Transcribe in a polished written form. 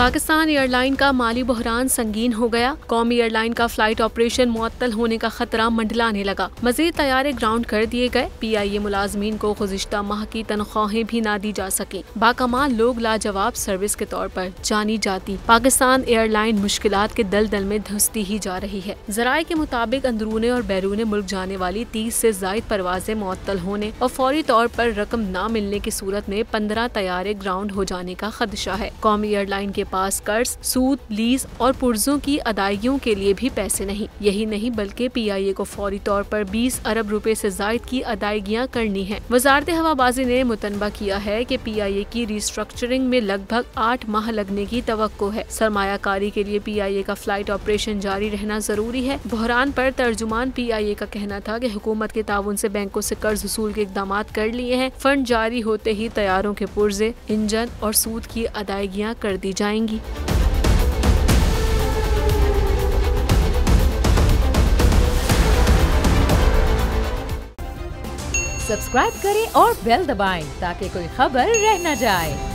Pakistan airline का माली बहरान संगीन हो गया। कौमी एयरलाइन का फ्लाइट ऑपरेशन मुअत्तल होने का खतरा मंडलाने लगा। मजीद तैयारे ग्राउंड कर दिए गए। PIA मुलाजमीन को गुज़िश्ता माह की तनख्वाहें भी ना दी जा सकी। बाकमाल लोग लाजवाब सर्विस के तौर पर जानी जाती पाकिस्तान एयरलाइन मुश्किलात के दलदल में धंसती ही जा रही है। ज़राए के मुताबिक अंदरूने और बैरूने मुल्क जाने वाली 30 से ज़ायद परवाजें मुअत्तल होने और फौरी तौर पर रकम न मिलने की सूरत में 15 तैयारे ग्राउंड हो जाने का खदशा है। कौमी एयरलाइन के पास कर्ज, सूद, लीज और पुर्जों की अदायगियों के लिए भी पैसे नहीं। यही नहीं बल्कि PIA को फौरी तौर पर 20 अरब रुपए से जायद की अदायगियां करनी है। वजारत हवाबाजी ने मुतनबा किया है कि PIA की रिस्ट्रक्चरिंग में लगभग 8 माह लगने की तवक्को है। सरमायाकारी के लिए PIA का फ्लाइट ऑपरेशन जारी रहना जरूरी है। बहरान पर तर्जुमान PIA का कहना था कि हुकूमत के ताउन से बैंकों से कर्ज वसूल के इकदाम कर लिए हैं। फंड जारी होते ही तैयारों के पुर्जे, इंजन और सूद की अदायगियां कर दी जाएंगी। सब्सक्राइब करें और बेल दबाएं ताकि कोई खबर रह न जाए।